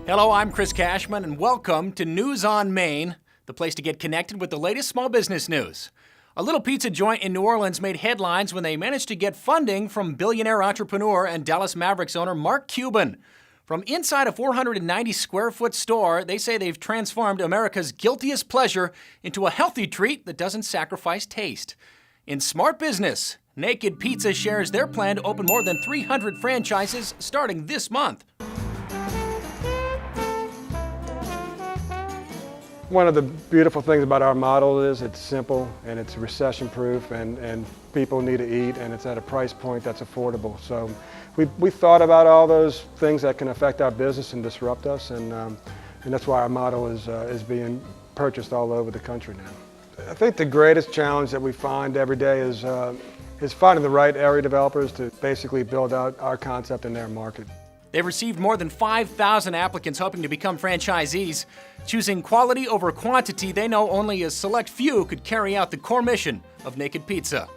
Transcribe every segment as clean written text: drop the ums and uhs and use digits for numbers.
Hello, I'm Chris Cashman, and welcome to News on Main, the place to get connected with the latest small business news. A little pizza joint in New Orleans made headlines when they managed to get funding from billionaire entrepreneur and Dallas Mavericks owner Mark Cuban. From inside a 490-square-foot store, they say they've transformed America's guiltiest pleasure into a healthy treat that doesn't sacrifice taste. In smart business, Naked Pizza shares their plan to open more than 300 franchises starting this month. One of the beautiful things about our model is it's simple and it's recession-proof and people need to eat and it's at a price point that's affordable. So we thought about all those things that can affect our business and disrupt us, and that's why our model is being purchased all over the country now. I think the greatest challenge that we find every day is finding the right area developers to basically build out our concept in their market. They've received more than 5,000 applicants hoping to become franchisees. Choosing quality over quantity, they know only a select few could carry out the core mission of Naked Pizza.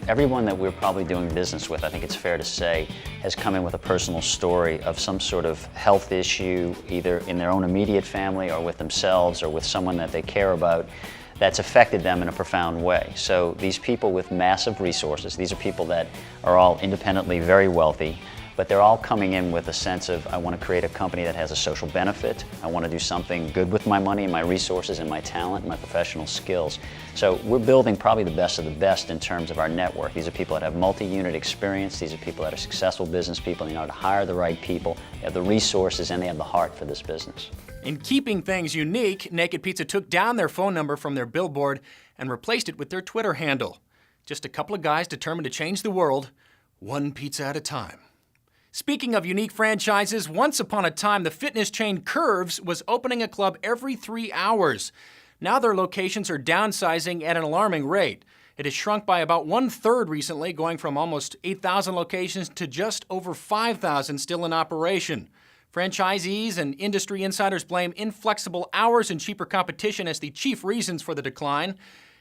Everyone that we're probably doing business with, I think it's fair to say, has come in with a personal story of some sort of health issue, either in their own immediate family or with themselves or with someone that they care about, that's affected them in a profound way. So these people with massive resources, these are people that are all independently very wealthy, but they're all coming in with a sense of, I want to create a company that has a social benefit. I want to do something good with my money and my resources and my talent and my professional skills. So we're building probably the best of the best in terms of our network. These are people that have multi-unit experience. These are people that are successful business people. They know how to hire the right people. They have the resources and they have the heart for this business. In keeping things unique, Naked Pizza took down their phone number from their billboard and replaced it with their Twitter handle. Just a couple of guys determined to change the world, one pizza at a time. Speaking of unique franchises, once upon a time, the fitness chain Curves was opening a club every 3 hours. Now their locations are downsizing at an alarming rate. It has shrunk by about 1/3 recently, going from almost 8,000 locations to just over 5,000 still in operation. Franchisees and industry insiders blame inflexible hours and cheaper competition as the chief reasons for the decline.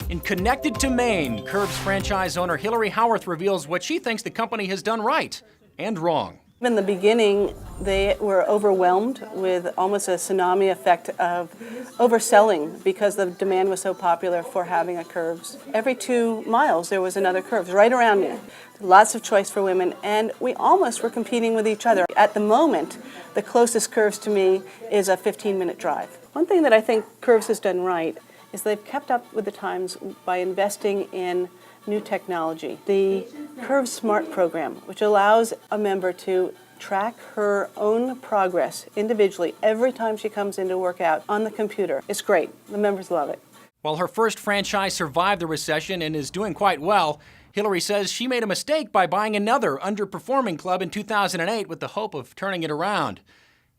In Connected to Maine, Curves franchise owner Hillary Howarth reveals what she thinks the company has done right and wrong. In the beginning, they were overwhelmed with almost a tsunami effect of overselling because the demand was so popular for having a Curves. Every 2 miles there was another Curves right around me. Lots of choice for women, and we almost were competing with each other. At the moment, the closest Curves to me is a 15-minute drive. One thing that I think Curves has done right is they've kept up with the times by investing in new technology. The Curves Smart program, which allows a member to track her own progress individually every time she comes in to work out on the computer. It's great. The members love it. While her first franchise survived the recession and is doing quite well, Hillary says she made a mistake by buying another underperforming club in 2008 with the hope of turning it around.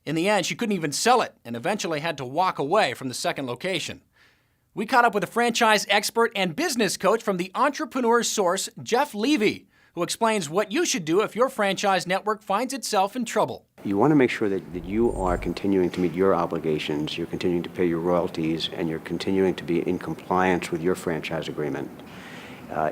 In the end, she couldn't even sell it and eventually had to walk away from the second location. We caught up with a franchise expert and business coach from the Entrepreneur's Source, Jeff Levy, who explains what you should do if your franchise network finds itself in trouble. You want to make sure that you are continuing to meet your obligations, you're continuing to pay your royalties, and you're continuing to be in compliance with your franchise agreement.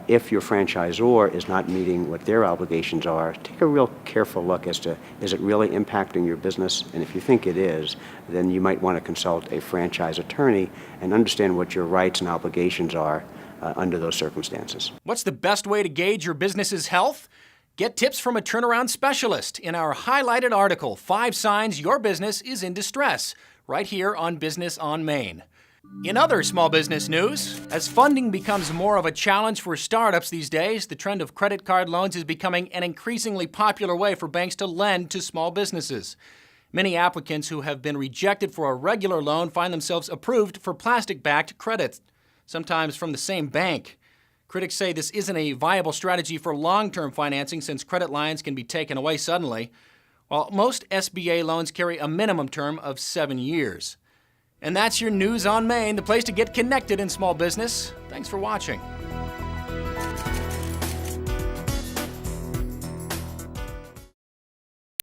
If your franchisor is not meeting what their obligations are, take a real careful look as to, is it really impacting your business? And if you think it is, then you might want to consult a franchise attorney and understand what your rights and obligations are under those circumstances. What's the best way to gauge your business's health? Get tips from a turnaround specialist in our highlighted article, 5 Signs Your Business is in Distress, right here on Business on Main. In other small business news, as funding becomes more of a challenge for startups these days, the trend of credit card loans is becoming an increasingly popular way for banks to lend to small businesses. Many applicants who have been rejected for a regular loan find themselves approved for plastic-backed credit, sometimes from the same bank. Critics say this isn't a viable strategy for long-term financing since credit lines can be taken away suddenly, while most SBA loans carry a minimum term of 7 years. And that's your News on Main, the place to get connected in small business. Thanks for watching.